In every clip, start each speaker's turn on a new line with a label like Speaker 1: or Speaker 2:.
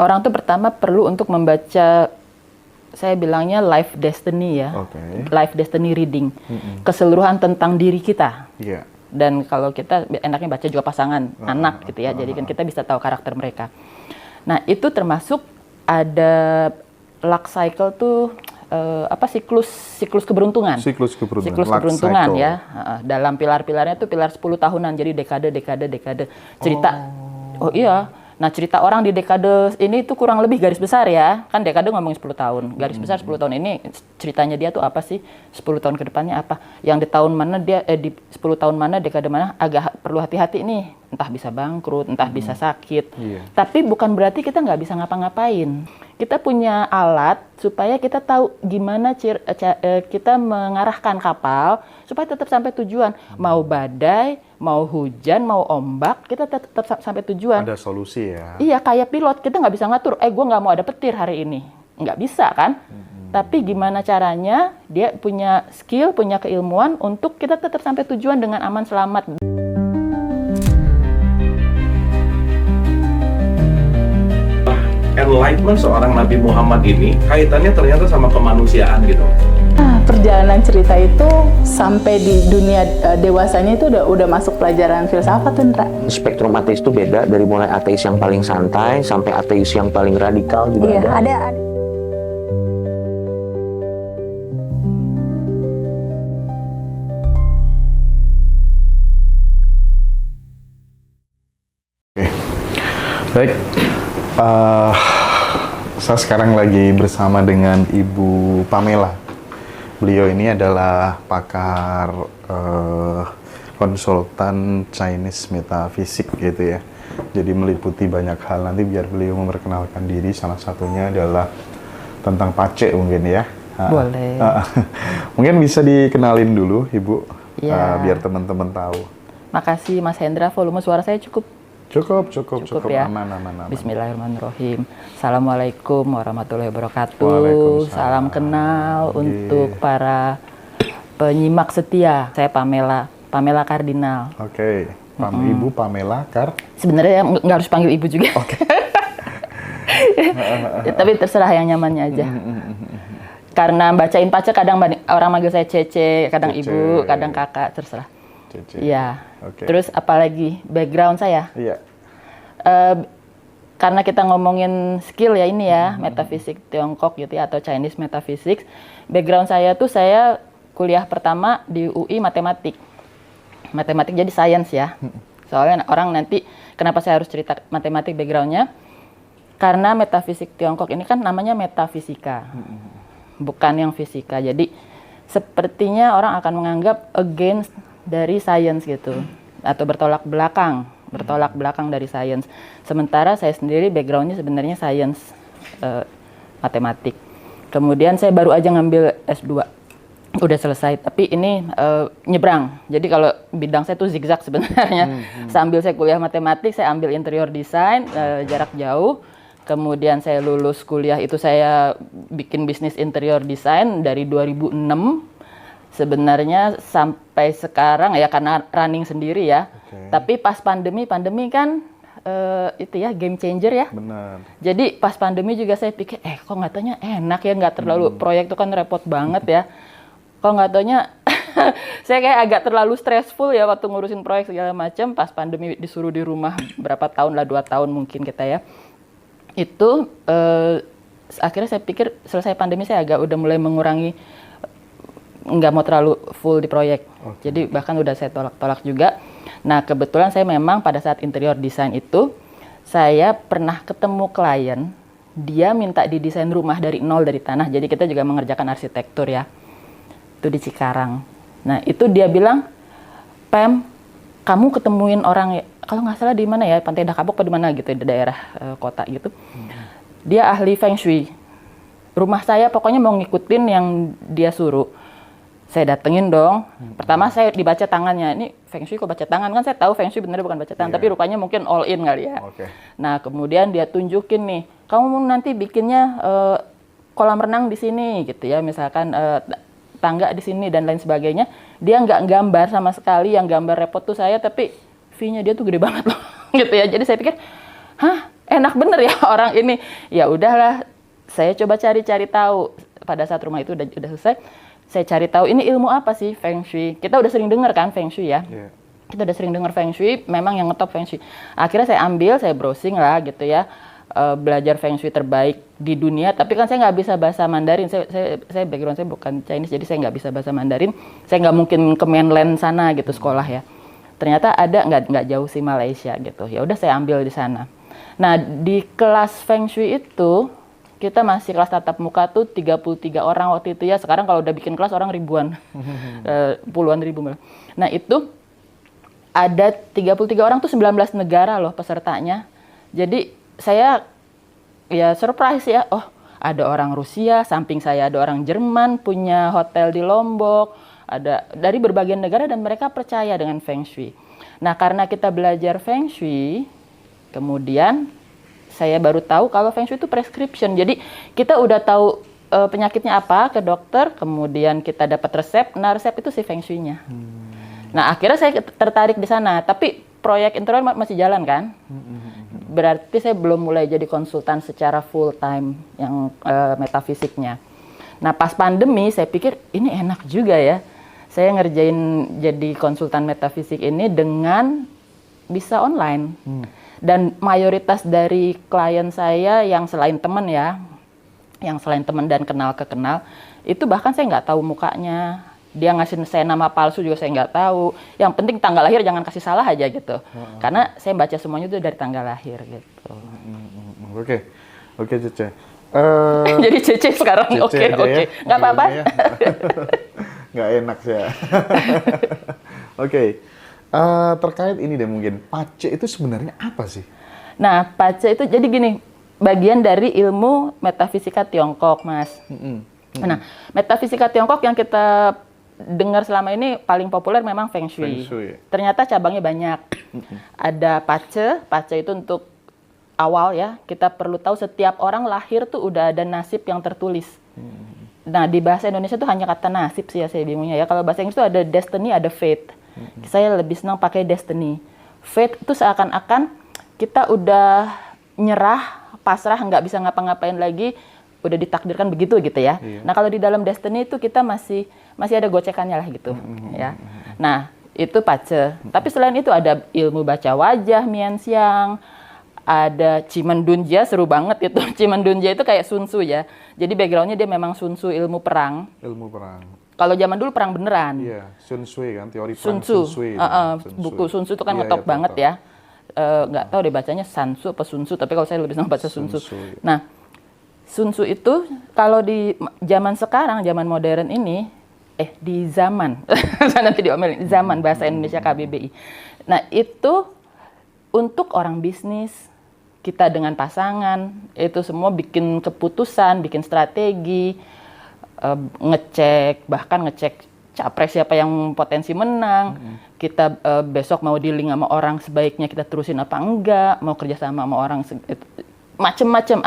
Speaker 1: Orang tuh pertama perlu untuk membaca, saya bilangnya life destiny ya, life destiny reading, keseluruhan tentang diri kita.
Speaker 2: Yeah.
Speaker 1: Dan kalau kita enaknya baca juga pasangan, anak gitu ya, jadi kan kita bisa tahu karakter mereka. Nah itu termasuk ada luck cycle tuh, siklus keberuntungan. Siklus keberuntungan ya. Dalam pilar-pilarnya tuh pilar 10 tahunan, jadi dekade. Cerita, oh iya. Nah cerita orang di dekade ini tuh kurang lebih garis besar ya, kan dekade ngomongin 10 tahun, garis besar 10 tahun ini ceritanya dia tuh apa sih, 10 tahun ke depannya apa, yang di tahun mana dia, di 10 tahun mana, dekade mana, agak perlu hati-hati nih, entah bisa bangkrut, entah bisa sakit, tapi bukan berarti kita nggak bisa ngapa-ngapain. Kita punya alat supaya kita tahu gimana kita mengarahkan kapal supaya tetap sampai tujuan. Mau badai, mau hujan, mau ombak, kita tetap sampai tujuan.
Speaker 2: Ada solusi ya?
Speaker 1: Iya, kayak pilot, kita nggak bisa ngatur, gue nggak mau ada petir hari ini. Nggak bisa kan? Tapi gimana caranya dia punya skill, punya keilmuan untuk kita tetap sampai tujuan dengan aman, selamat.
Speaker 3: Enlightenment seorang Nabi Muhammad ini kaitannya ternyata sama kemanusiaan gitu.
Speaker 4: Perjalanan cerita itu sampai di dunia dewasanya itu udah masuk pelajaran filsafat tuh, Ndra.
Speaker 5: Spektrum ateis itu beda, dari mulai ateis yang paling santai sampai ateis yang paling radikal juga ada.
Speaker 2: Baik, saya sekarang lagi bersama dengan Ibu Pamela. Beliau ini adalah pakar konsultan Chinese metafisik gitu ya. Jadi meliputi banyak hal. Nanti biar beliau memperkenalkan diri, salah satunya adalah tentang pace mungkin ya.
Speaker 1: Boleh.
Speaker 2: Mungkin bisa dikenalin dulu Ibu,
Speaker 1: ya.
Speaker 2: Biar teman-teman tahu.
Speaker 1: Makasih Mas Hendra, volume suara saya cukup ya.
Speaker 2: Aman.
Speaker 1: Bismillahirrahmanirrahim. Assalamualaikum warahmatullahi wabarakatuh. Salam kenal untuk para penyimak setia. Saya Pamela Kardinal.
Speaker 2: Oke. Ibu Pamela
Speaker 1: Sebenarnya nggak harus panggil ibu juga. Tapi terserah yang nyamannya aja. Karena bacain pace kadang orang manggil saya Cece, kadang Ibu, kadang Kakak, terserah. Iya. Terus apalagi background saya?
Speaker 2: Iya.
Speaker 1: Karena kita ngomongin skill ya ini ya, metafisik Tiongkok gitu ya, atau Chinese metaphysics. Background saya tuh saya kuliah pertama di UI matematik jadi science ya. Soalnya orang nanti kenapa saya harus cerita matematik backgroundnya? Karena metafisik Tiongkok ini kan namanya metafisika, bukan yang fisika. Jadi sepertinya orang akan menganggap against dari science gitu, atau bertolak belakang dari science. Sementara saya sendiri backgroundnya sebenarnya science, matematik. Kemudian saya baru aja ngambil S2, udah selesai. Tapi ini nyebrang. Jadi kalau bidang saya tuh zigzag sebenarnya. Sambil saya kuliah matematik, saya ambil interior design jarak jauh. Kemudian saya lulus kuliah itu saya bikin bisnis interior design dari 2006. Sebenarnya sampai sekarang ya karena running sendiri ya. Tapi pas pandemi kan itu ya game changer ya.
Speaker 2: Benar.
Speaker 1: Jadi pas pandemi juga saya pikir kok nggak taunya enak ya, nggak terlalu proyek itu kan repot banget ya. Kok nggak taunya saya kayak agak terlalu stressful ya waktu ngurusin proyek segala macam. Pas pandemi disuruh di rumah berapa tahun lah, 2 tahun mungkin kita ya. Itu akhirnya saya pikir selesai pandemi saya agak udah mulai mengurangi, nggak mau terlalu full di proyek. Jadi bahkan udah saya tolak juga. Nah kebetulan saya memang pada saat interior design itu saya pernah ketemu klien, dia minta didesain rumah dari nol, dari tanah. Jadi kita juga mengerjakan arsitektur ya, itu di Cikarang. Nah itu dia bilang, Pam, kamu ketemuin orang kalau nggak salah di mana ya, Pantai Dakabok atau di mana gitu, di daerah kota gitu. Dia ahli feng shui. Rumah saya pokoknya mau ngikutin yang dia suruh. Saya datengin dong. Pertama saya dibaca tangannya. Ini feng shui kok baca tangan? Kan saya tahu feng shui benernya bukan baca tangan, tapi rupanya mungkin all in kali ya. Nah, kemudian dia tunjukin nih, kamu nanti bikinnya kolam renang di sini gitu ya, misalkan tangga di sini dan lain sebagainya. Dia nggak gambar sama sekali, yang gambar repot tuh saya, tapi fee-nya dia tuh gede banget loh gitu ya. Jadi saya pikir, enak bener ya orang ini. Ya udahlah, saya coba cari-cari tahu. Pada saat rumah itu udah selesai, saya cari tahu ini ilmu apa sih Feng Shui. Kita udah sering dengar kan Feng Shui ya.
Speaker 2: Iya.
Speaker 1: Kita udah sering dengar Feng Shui, memang yang ngetop Feng Shui. Akhirnya saya ambil, saya browsing lah gitu ya. Belajar Feng Shui terbaik di dunia, tapi kan saya nggak bisa bahasa Mandarin. Saya background saya bukan Chinese, jadi saya nggak bisa bahasa Mandarin. Saya nggak mungkin ke mainland sana gitu sekolah ya. Ternyata ada nggak jauh sih Malaysia gitu. Ya udah saya ambil di sana. Nah di kelas Feng Shui itu kita masih kelas tatap muka tuh 33 orang waktu itu ya. Sekarang kalau udah bikin kelas orang ribuan, puluhan ribu malah. Nah itu ada 33 orang tuh 19 negara loh pesertanya. Jadi saya ya surprise ya, oh ada orang Rusia, samping saya ada orang Jerman punya hotel di Lombok, ada dari berbagai negara dan mereka percaya dengan Feng Shui. Nah karena kita belajar Feng Shui, kemudian saya baru tahu kalau Feng Shui itu prescription. Jadi kita udah tahu penyakitnya apa ke dokter, kemudian kita dapat resep. Nah resep itu si Feng Shui-nya. Nah akhirnya saya tertarik di sana, tapi proyek interior masih jalan kan. Berarti saya belum mulai jadi konsultan secara full time yang metafisiknya. Nah pas pandemi saya pikir ini enak juga ya. Saya ngerjain jadi konsultan metafisik ini dengan bisa online. Dan mayoritas dari klien saya yang selain teman ya, yang selain teman dan kenal ke kenal, itu bahkan saya nggak tahu mukanya. Dia ngasih saya nama palsu juga saya nggak tahu. Yang penting tanggal lahir jangan kasih salah aja gitu. Karena saya baca semuanya itu dari tanggal lahir gitu.
Speaker 2: Oke Cece.
Speaker 1: Jadi Cece sekarang, oke.
Speaker 2: Ya.
Speaker 1: Nggak apa-apa.
Speaker 2: Ya. Nggak enak sih ya. Oke. Terkait ini deh mungkin, pace itu sebenarnya apa sih?
Speaker 1: Nah, pace itu jadi gini, bagian dari ilmu metafisika Tiongkok, Mas. Nah, metafisika Tiongkok yang kita dengar selama ini paling populer memang Feng Shui. Ternyata cabangnya banyak. Ada pace itu untuk awal ya. Kita perlu tahu setiap orang lahir tuh udah ada nasib yang tertulis. Nah, di bahasa Indonesia tuh hanya kata nasib sih ya, saya bingungnya ya. Kalau bahasa Inggris tuh ada destiny, ada fate. Saya lebih senang pakai destiny. Fate itu seakan-akan kita udah nyerah, pasrah, nggak bisa ngapa-ngapain lagi, udah ditakdirkan begitu gitu ya. Nah kalau di dalam destiny itu kita masih ada gocekannya lah gitu ya. Nah itu pace. Tapi selain itu ada ilmu baca wajah, Mian Xiang, ada Cimendunjia, seru banget itu. Cimendunjia itu kayak Sun Tzu ya. Jadi backgroundnya dia memang Sun Tzu, ilmu perang.
Speaker 2: Ilmu perang.
Speaker 1: Kalau zaman dulu perang beneran.
Speaker 2: Iya, Sun Tzu kan, teori perang
Speaker 1: Sun Tzu.
Speaker 2: Buku
Speaker 1: Sun Tzu itu kan ngetop banget ya. Nggak tahu deh bacanya Sun Tzu apa Sun Tzu, tapi kalau saya lebih senang baca Sun Tzu. Nah, Sun Tzu itu kalau di zaman sekarang, zaman modern ini, di zaman, nanti diomelin, zaman bahasa Indonesia KBBI. Nah, itu untuk orang bisnis, kita dengan pasangan, itu semua bikin keputusan, bikin strategi, bahkan ngecek capres siapa yang potensi menang, kita besok mau dealing sama orang sebaiknya kita terusin apa enggak, mau kerjasama sama orang, macem-macem,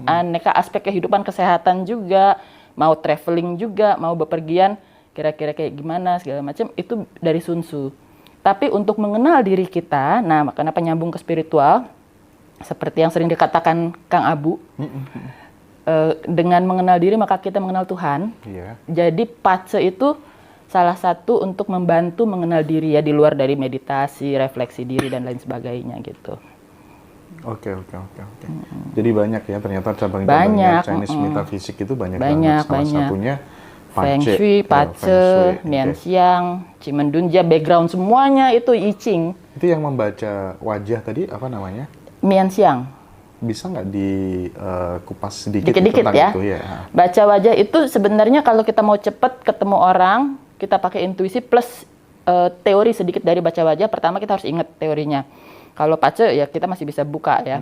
Speaker 1: aneka aspek kehidupan, kesehatan juga, mau traveling juga, mau bepergian, kira-kira kayak gimana, segala macam, itu dari Sun Tzu. Tapi untuk mengenal diri kita, nah karena penyambung ke spiritual, seperti yang sering dikatakan Kang Abu, dengan mengenal diri maka kita mengenal Tuhan. Jadi pace itu salah satu untuk membantu mengenal diri ya, di luar dari meditasi, refleksi diri dan lain sebagainya gitu.
Speaker 2: Oke. Jadi banyak ya ternyata cabang-cabangnya Chinese metaphysics itu banyak banget. Salah satunya
Speaker 1: Feng Shui, pace, Mian Xiang, Cimendunjia, background semuanya itu I Ching.
Speaker 2: Itu yang membaca wajah tadi apa namanya?
Speaker 1: Mian Xiang.
Speaker 2: Bisa nggak dikupas sedikit
Speaker 1: tentang
Speaker 2: ya?
Speaker 1: Itu ya? Baca wajah itu sebenarnya kalau kita mau cepat ketemu orang, kita pakai intuisi plus teori sedikit dari baca wajah. Pertama kita harus ingat teorinya. Kalau pace ya kita masih bisa buka ya,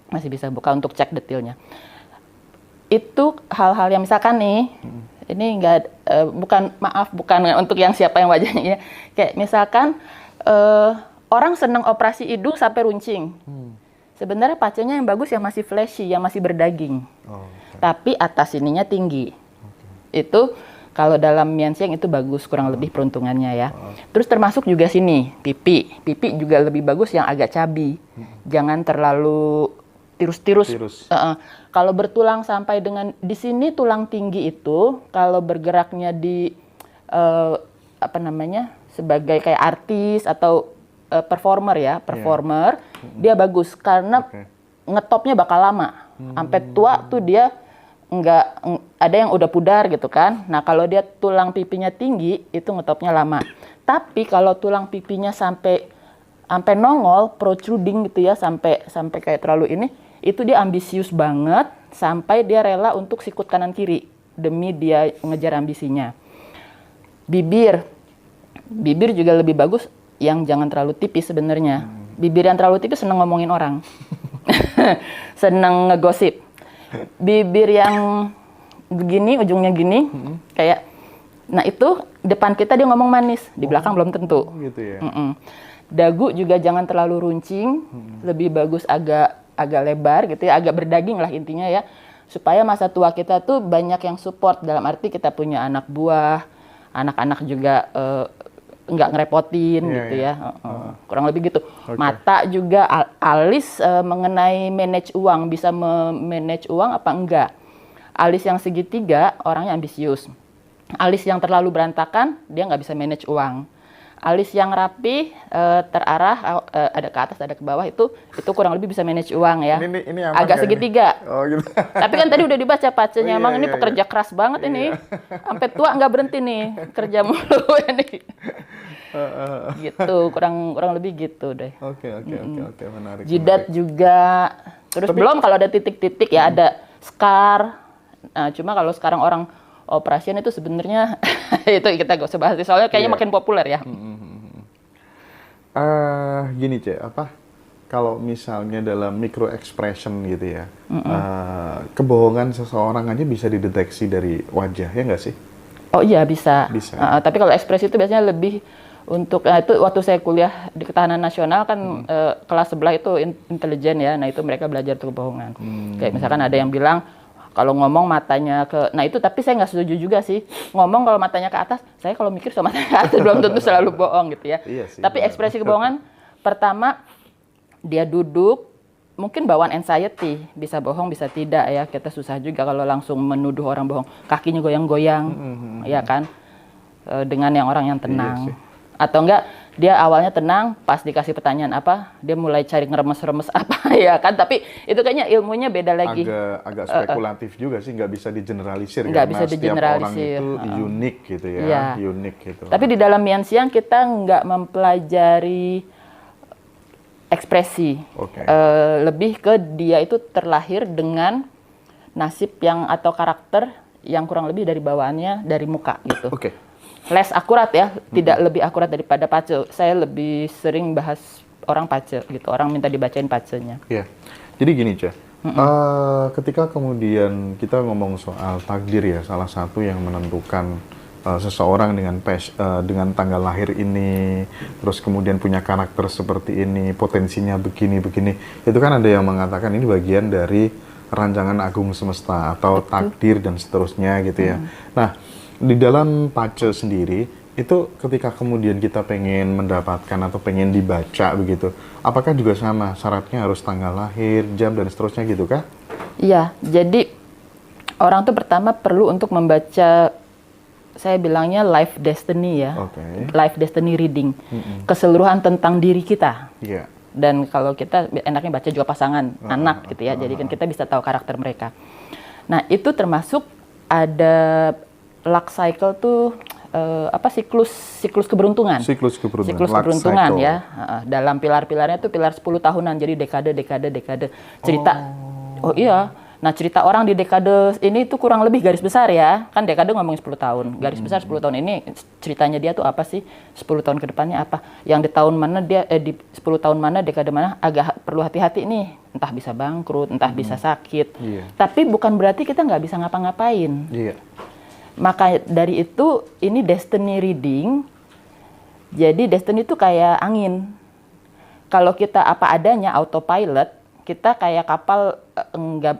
Speaker 1: masih bisa buka untuk cek detailnya. Itu hal-hal yang misalkan nih, ini bukan untuk yang siapa yang wajahnya ya. Kayak misalkan orang senang operasi hidung sampai runcing. Sebenarnya pacenya yang bagus yang masih fleshy, yang masih berdaging. Tapi atas sininya tinggi. Itu kalau dalam Mian Xiang itu bagus, kurang lebih peruntungannya ya. Terus termasuk juga sini, pipi. Pipi juga lebih bagus yang agak cabi. Jangan terlalu tirus-tirus.
Speaker 2: Tirus.
Speaker 1: Kalau bertulang sampai dengan di sini tulang tinggi itu kalau bergeraknya di apa namanya sebagai kayak artis atau performer ya, dia bagus karena ngetopnya bakal lama. Sampai tua tuh dia ada yang udah pudar gitu kan. Nah, kalau dia tulang pipinya tinggi itu ngetopnya lama. Tapi kalau tulang pipinya sampai nongol, protruding gitu ya, sampai kayak terlalu ini, itu dia ambisius banget sampai dia rela untuk sikut kanan kiri demi dia ngejar ambisinya. Bibir juga lebih bagus yang jangan terlalu tipis sebenarnya. Bibir yang terlalu tipis seneng ngomongin orang. Seneng ngegosip. Bibir yang begini, ujungnya gini, kayak, nah itu depan kita dia ngomong manis, di belakang belum tentu.
Speaker 2: Gitu ya.
Speaker 1: Dagu juga jangan terlalu runcing, lebih bagus agak lebar gitu ya, agak berdaging lah intinya ya, supaya masa tua kita tuh banyak yang support, dalam arti kita punya anak buah, anak-anak juga nggak ngerepotin gitu ya. Kurang lebih gitu. Mata juga, alis mengenai manage uang, bisa manage uang apa enggak. Alis yang segitiga orangnya ambisius. Alis yang terlalu berantakan dia nggak bisa manage uang. Alis yang rapi, terarah, ada ke atas ada ke bawah, itu kurang lebih bisa manage uang ya.
Speaker 2: Ini aman
Speaker 1: agak
Speaker 2: gak
Speaker 1: segitiga.
Speaker 2: Ini? Oh gitu.
Speaker 1: Tapi kan tadi udah dibaca pacenya,
Speaker 2: Oh,
Speaker 1: emang
Speaker 2: iya,
Speaker 1: ini pekerja keras banget ini. Sampai tua nggak berhenti nih, kerja mulu ini. Gitu, kurang lebih gitu deh.
Speaker 2: Oke, menarik.
Speaker 1: Jidat juga. Terus belum kalau ada titik-titik ya, ada scar. Nah, cuma kalau sekarang orang operasian itu sebenarnya itu kita gak usah bahas, soalnya kayaknya makin populer ya.
Speaker 2: Gini Cek, kalau misalnya dalam micro expression gitu ya, kebohongan seseorang aja bisa dideteksi dari wajah, ya nggak sih?
Speaker 1: Oh iya bisa. Tapi kalau ekspresi itu biasanya lebih untuk, itu waktu saya kuliah di Ketahanan Nasional kan kelas sebelah itu intelijen ya, nah itu mereka belajar tuh kebohongan. Kayak misalkan ada yang bilang, kalau ngomong matanya ke, nah itu tapi saya nggak setuju juga sih. Ngomong kalau matanya ke atas, saya kalau mikir sama matanya ke atas belum tentu selalu bohong gitu ya.
Speaker 2: Iya sih,
Speaker 1: tapi ekspresi kebohongan, pertama dia duduk, mungkin bawaan anxiety, bisa bohong bisa tidak ya. Kita susah juga kalau langsung menuduh orang bohong. Kakinya goyang-goyang, ya kan, dengan yang orang yang tenang.
Speaker 2: Iya sih.
Speaker 1: Atau enggak, dia awalnya tenang, pas dikasih pertanyaan apa, dia mulai cari ngeremes-remes apa ya kan, tapi itu kayaknya ilmunya beda lagi.
Speaker 2: Agak spekulatif juga sih, nggak bisa digeneralisir.
Speaker 1: Nggak
Speaker 2: karena
Speaker 1: bisa digeneralisir.
Speaker 2: setiap orang itu unik gitu ya,
Speaker 1: Iya.
Speaker 2: unik gitu.
Speaker 1: Tapi di dalam Mian Siang kita nggak mempelajari ekspresi. Lebih ke dia itu terlahir dengan nasib yang atau karakter yang kurang lebih dari bawaannya dari muka gitu. Less akurat ya, tidak lebih akurat daripada pace. Saya lebih sering bahas orang pace gitu, orang minta dibacain pacenya.
Speaker 2: Iya. Jadi gini Cah, ketika kemudian kita ngomong soal takdir ya, salah satu yang menentukan seseorang dengan tanggal lahir ini, terus kemudian punya karakter seperti ini, potensinya begini, itu kan ada yang mengatakan ini bagian dari rancangan agung semesta atau takdir dan seterusnya gitu ya. Nah, di dalam pace sendiri, itu ketika kemudian kita pengen mendapatkan atau pengen dibaca begitu, apakah juga sama syaratnya harus tanggal lahir, jam, dan seterusnya gitu kah?
Speaker 1: Iya, jadi orang tuh pertama perlu untuk membaca, saya bilangnya life destiny ya, life destiny reading, keseluruhan tentang diri kita. Dan kalau kita enaknya baca juga pasangan, anak gitu ya, jadi kan kita bisa tahu karakter mereka. Nah itu termasuk ada luck cycle tuh, siklus keberuntungan. Siklus keberuntungan ya. Dalam pilar-pilarnya tuh pilar 10 tahunan, jadi dekade. Cerita, oh iya, nah cerita orang di dekade ini tuh kurang lebih garis besar ya. Kan dekade ngomongin 10 tahun, garis besar 10 tahun ini ceritanya dia tuh apa sih? 10 tahun ke depannya apa? Yang di tahun mana dia, di 10 tahun mana, dekade mana agak perlu hati-hati nih. Entah bisa bangkrut, entah bisa sakit. Tapi bukan berarti kita nggak bisa ngapa-ngapain. Maka dari itu, ini destiny reading. Jadi destiny itu kayak angin. Kalau kita apa adanya, autopilot, kita kayak kapal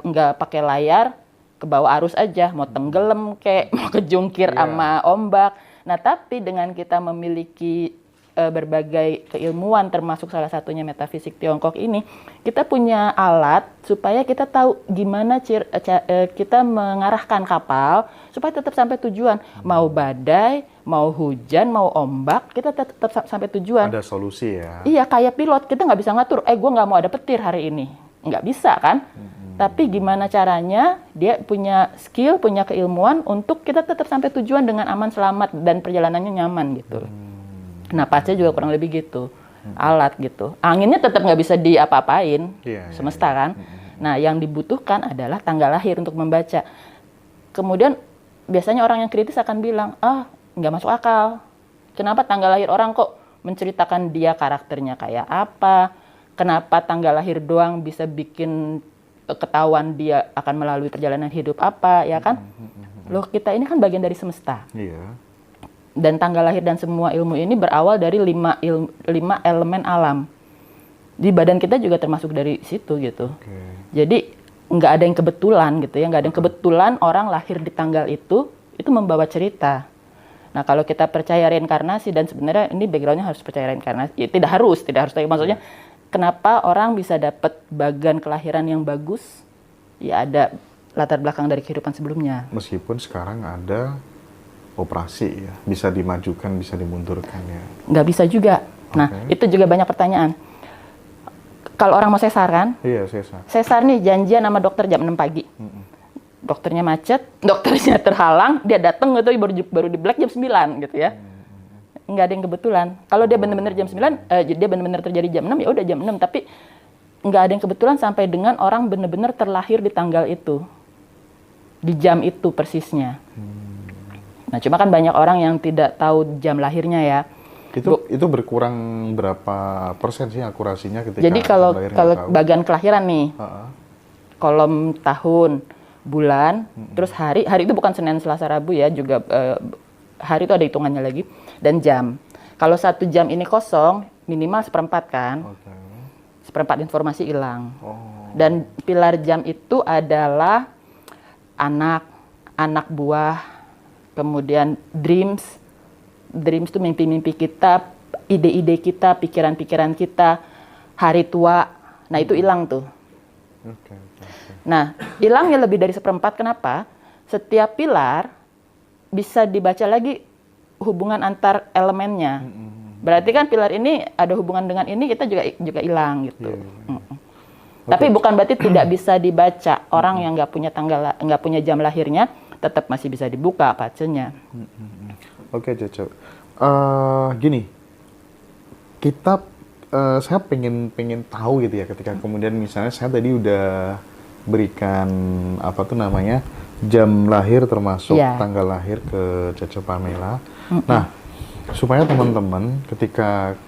Speaker 1: nggak pakai layar, ke bawah arus aja, mau tenggelam kayak mau kejungkir sama ombak. Nah tapi dengan kita memiliki berbagai keilmuan termasuk salah satunya metafisik Tiongkok ini, kita punya alat supaya kita tahu gimana kita mengarahkan kapal supaya tetap sampai tujuan. Mau badai, mau hujan, mau ombak, kita tetap sampai tujuan.
Speaker 2: Ada solusi ya.
Speaker 1: Iya, kayak pilot, kita nggak bisa ngatur, gue nggak mau ada petir hari ini. Nggak bisa kan? Tapi gimana caranya dia punya skill, punya keilmuan untuk kita tetap sampai tujuan dengan aman, selamat, dan perjalanannya nyaman gitu. Nah, pasnya juga kurang lebih gitu, alat gitu. Anginnya tetap nggak bisa diapa-apain, semesta kan. Nah, yang dibutuhkan adalah tanggal lahir untuk membaca. Kemudian biasanya orang yang kritis akan bilang, nggak masuk akal. Kenapa tanggal lahir orang kok menceritakan dia karakternya kayak apa? Kenapa tanggal lahir doang bisa bikin ketahuan dia akan melalui perjalanan hidup apa, ya kan? Loh, kita ini kan bagian dari semesta.
Speaker 2: Iya.
Speaker 1: Dan tanggal lahir dan semua ilmu ini berawal dari 5 elemen alam. Di badan kita juga termasuk dari situ gitu. Jadi nggak ada yang kebetulan gitu ya, nggak ada yang kebetulan orang lahir di tanggal itu membawa cerita. Nah, kalau kita percaya reinkarnasi, dan sebenarnya ini backgroundnya harus percaya reinkarnasi, ya, tidak harus, tapi maksudnya kenapa orang bisa dapat bagan kelahiran yang bagus? Ya ada latar belakang dari kehidupan sebelumnya.
Speaker 2: Meskipun sekarang ada operasi ya, bisa dimajukan, bisa dimundurkan ya.
Speaker 1: Nggak bisa juga. Nah, itu juga banyak pertanyaan. Kalau orang mau sesar kan?
Speaker 2: Iya, sesar.
Speaker 1: Sesar nih janjian sama dokter jam 6 pagi. Dokternya macet, dokternya terhalang, dia datang gitu baru di black jam 9 gitu ya. Nggak ada yang kebetulan. Kalau dia benar-benar jam 9, dia benar-benar terjadi jam 6, ya udah jam 6. Tapi nggak ada yang kebetulan sampai dengan orang benar-benar terlahir di tanggal itu. Di jam itu persisnya. Nah, cuma kan banyak orang yang tidak tahu jam lahirnya ya.
Speaker 2: Itu berkurang berapa persen sih akurasinya ketika
Speaker 1: jadi kalau
Speaker 2: tahu?
Speaker 1: bagian kelahiran nih, kolom tahun, bulan, terus hari itu bukan Senin, Selasa, Rabu ya, juga hari itu ada hitungannya lagi, dan jam. Kalau 1 jam ini kosong, minimal 1/4 kan, 1/4 informasi hilang. Dan pilar jam itu adalah anak buah, kemudian dreams itu mimpi-mimpi kita, ide-ide kita, pikiran-pikiran kita, hari tua. Nah, itu hilang tuh. Nah, hilangnya lebih dari 1/4. Kenapa? Setiap pilar bisa dibaca lagi hubungan antar elemennya. Berarti kan pilar ini ada hubungan dengan ini, kita juga hilang gitu. Tapi bukan berarti tidak bisa dibaca. Orang yang nggak punya jam lahirnya tetap masih bisa dibuka pacenya.
Speaker 2: Oke, Cece. Gini, saya pengen tahu gitu ya, ketika kemudian misalnya saya tadi udah berikan jam lahir termasuk tanggal lahir ke Cece Pamela. Nah, supaya teman-teman ketika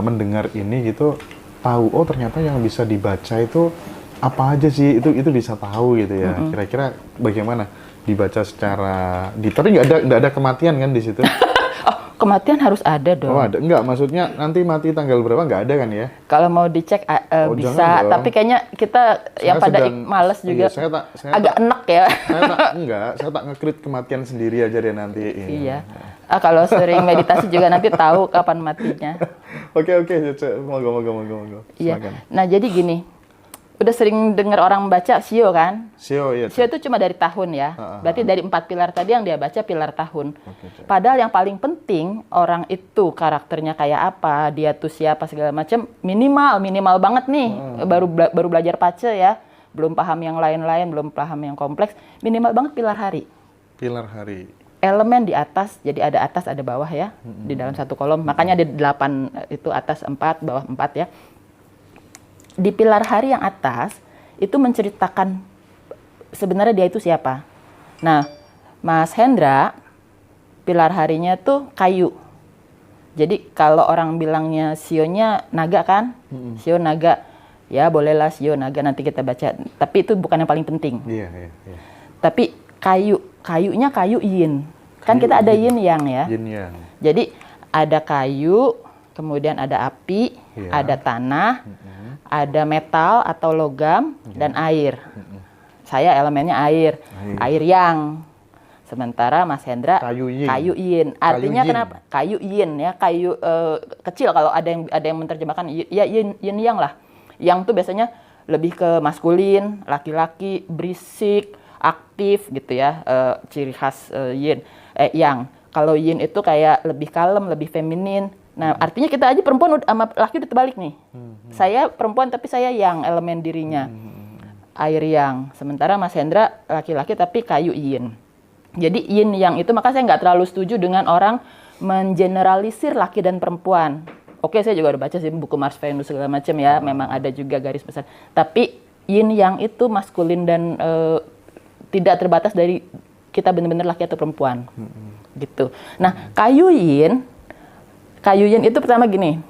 Speaker 2: mendengar ini gitu tahu, oh ternyata yang bisa dibaca itu apa aja sih, itu bisa tahu gitu ya. Kira-kira bagaimana dibaca secara tapi nggak ada kematian kan di situ?
Speaker 1: Kematian harus ada dong.
Speaker 2: Oh, ada. Enggak, maksudnya nanti mati tanggal berapa nggak ada kan ya?
Speaker 1: Kalau mau dicek bisa, tapi kayaknya kita yang pada males juga.
Speaker 2: Iya, saya
Speaker 1: agak enak ya.
Speaker 2: Saya tak nge-create kematian sendiri aja deh nanti.
Speaker 1: Iya. Kalau sering meditasi juga nanti tahu kapan matinya.
Speaker 2: Oke, monggo.
Speaker 1: Iya. Nah, jadi gini. Udah sering dengar orang baca Sio kan?
Speaker 2: Sio, iya.
Speaker 1: Sio itu cuma dari tahun ya. Berarti dari 4 pilar tadi yang dia baca pilar tahun. Padahal yang paling penting orang itu karakternya kayak apa, dia tuh siapa segala macam, minimal banget nih. Baru belajar pace ya. Belum paham yang lain-lain, belum paham yang kompleks, minimal banget pilar hari.
Speaker 2: Pilar hari.
Speaker 1: Elemen di atas, jadi ada atas ada bawah ya. Di dalam satu kolom. Makanya ada 8 itu, atas 4, bawah 4 ya. Di pilar hari yang atas itu menceritakan sebenarnya dia itu siapa. Nah, Mas Hendra pilar harinya tuh kayu. Jadi kalau orang bilangnya sionya naga kan, sio naga, ya bolehlah sio naga nanti kita baca. Tapi itu bukan yang paling penting.
Speaker 2: Iya.
Speaker 1: Tapi kayunya kayu yin. Kan kita ada yin yang ya.
Speaker 2: Yin yang.
Speaker 1: Jadi ada kayu, kemudian ada api, ada tanah, ada metal atau logam, dan air. Saya elemennya air yang. Sementara Mas Hendra
Speaker 2: Kayu yin.
Speaker 1: kayu yin. Artinya
Speaker 2: Kayu yin.
Speaker 1: kenapa? Kayu yin ya, kayu kecil kalau ada yang menerjemahkan ya yin yang lah. Yang tuh biasanya lebih ke maskulin, laki-laki, berisik, aktif gitu ya, ciri khas yang. Kalau yin itu kayak lebih kalem, lebih feminin. Nah, artinya kita aja perempuan sama laki udah terbalik nih. Saya perempuan tapi saya yang elemen dirinya. Air yang. Sementara Mas Hendra laki-laki tapi kayu yin. Jadi yin yang itu maka saya nggak terlalu setuju dengan orang mengeneralisir laki dan perempuan. Oke, saya juga udah baca sih buku Mars Venus segala macam ya, memang ada juga garis besar. Tapi yin yang itu maskulin dan tidak terbatas dari kita benar-benar laki atau perempuan. Gitu. Nah, kayu yin itu pertama gini,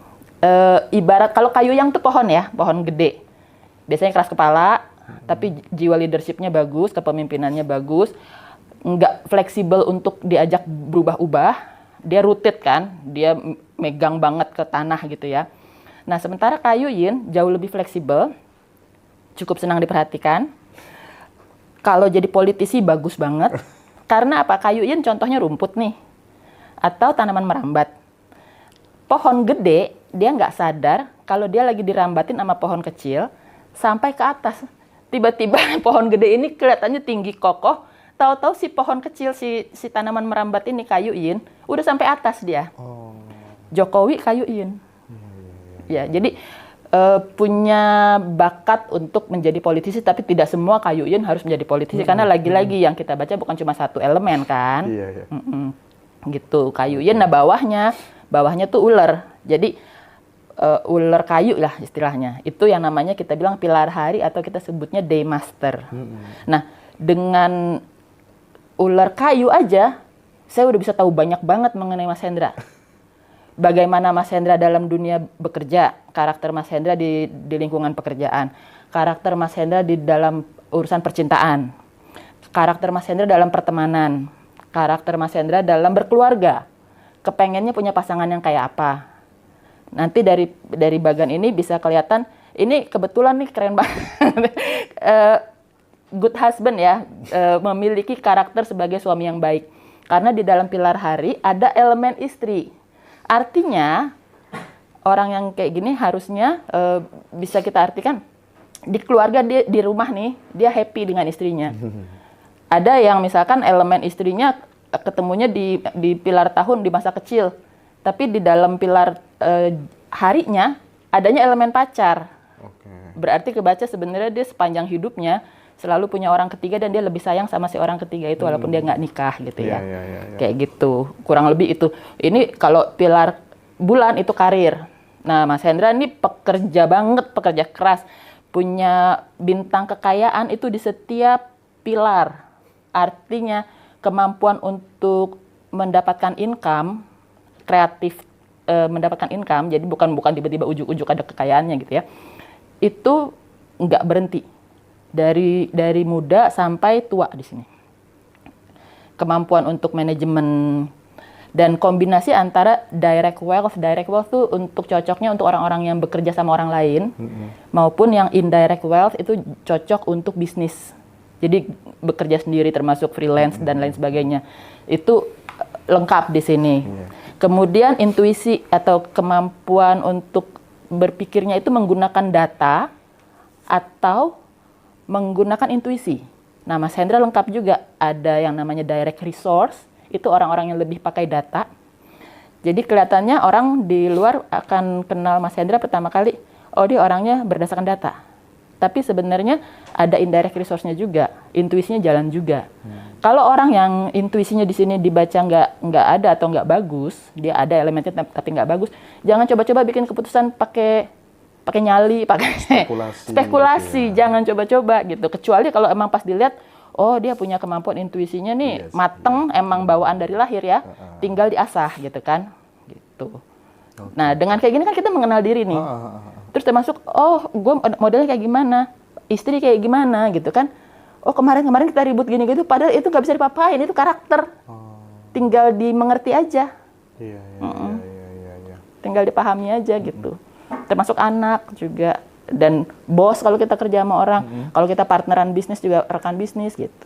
Speaker 1: ibarat kalau kayu yang tuh pohon ya, pohon gede. Biasanya keras kepala, tapi jiwa leadershipnya bagus, kepemimpinannya bagus, nggak fleksibel untuk diajak berubah-ubah, dia rooted kan, dia megang banget ke tanah gitu ya. Nah, sementara kayu yin jauh lebih fleksibel, cukup senang diperhatikan. Kalau jadi politisi bagus banget, karena apa? Kayu yin contohnya rumput nih, atau tanaman merambat. Pohon gede, dia nggak sadar kalau dia lagi dirambatin sama pohon kecil, sampai ke atas. Tiba-tiba pohon gede ini kelihatannya tinggi kokoh, tahu-tahu si pohon kecil, si tanaman merambat ini kayu yin, udah sampai atas dia. Jokowi kayu yin. Ya, jadi punya bakat untuk menjadi politisi, tapi tidak semua kayu yin harus menjadi politisi, karena lagi-lagi yang kita baca bukan cuma satu elemen kan.
Speaker 2: Iya.
Speaker 1: Gitu, kayu yin. Nah, bawahnya tuh ular. Jadi ular kayu lah istilahnya. Itu yang namanya kita bilang pilar hari atau kita sebutnya day master. Nah, dengan ular kayu aja saya udah bisa tahu banyak banget mengenai Mas Hendra. Bagaimana Mas Hendra dalam dunia bekerja, karakter Mas Hendra di lingkungan pekerjaan, karakter Mas Hendra di dalam urusan percintaan, karakter Mas Hendra dalam pertemanan, karakter Mas Hendra dalam berkeluarga, kepengennya punya pasangan yang kayak apa. Nanti dari bagian ini bisa kelihatan, ini kebetulan nih keren banget, good husband ya, memiliki karakter sebagai suami yang baik. Karena di dalam pilar hari ada elemen istri. Artinya orang yang kayak gini harusnya bisa kita artikan di keluarga, dia di rumah nih dia happy dengan istrinya. Ada yang misalkan elemen istrinya ketemunya di pilar tahun di masa kecil, tapi di dalam pilar harinya adanya elemen pacar. Berarti kebaca sebenarnya dia sepanjang hidupnya selalu punya orang ketiga dan dia lebih sayang sama si orang ketiga itu walaupun dia nggak nikah gitu ya. Kayak gitu, kurang lebih itu. Ini kalau pilar bulan itu karir. Nah, Mas Hendra ini pekerja banget, pekerja keras, punya bintang kekayaan itu di setiap pilar. Artinya kemampuan untuk mendapatkan income, kreatif, mendapatkan income, jadi bukan tiba-tiba ujuk-ujuk ada kekayaannya gitu ya. Itu nggak berhenti. Dari muda sampai tua di sini. Kemampuan untuk manajemen dan kombinasi antara direct wealth tuh untuk cocoknya untuk orang-orang yang bekerja sama orang lain, maupun yang indirect wealth itu cocok untuk bisnis. Jadi bekerja sendiri termasuk freelance dan lain sebagainya. Itu lengkap di sini. Kemudian intuisi atau kemampuan untuk berpikirnya itu menggunakan data atau menggunakan intuisi. Nah, Mas Hendra lengkap juga. Ada yang namanya direct resource, itu orang-orang yang lebih pakai data. Jadi kelihatannya orang di luar akan kenal Mas Hendra pertama kali, oh dia orangnya berdasarkan data. Tapi sebenarnya ada indirect resource-nya juga, intuisinya jalan juga. Kalau orang yang intuisinya di sini dibaca nggak ada atau nggak bagus, dia ada elemennya tapi nggak bagus, jangan coba-coba bikin keputusan pakai nyali, pakai spekulasi, jangan coba-coba gitu. Kecuali kalau emang pas dilihat, oh dia punya kemampuan intuisinya nih, mateng, emang bawaan dari lahir ya, tinggal diasah gitu kan, gitu. Nah, dengan kayak gini kan kita mengenal diri nih. Terus termasuk, oh gue modelnya kayak gimana, istri kayak gimana gitu kan. Oh kemarin kita ribut gini-gitu, padahal itu nggak bisa dipapain, itu karakter. Tinggal dimengerti aja. Tinggal dipahami aja gitu. Termasuk anak juga, dan bos kalau kita kerja sama orang, kalau kita partneran bisnis juga rekan bisnis gitu.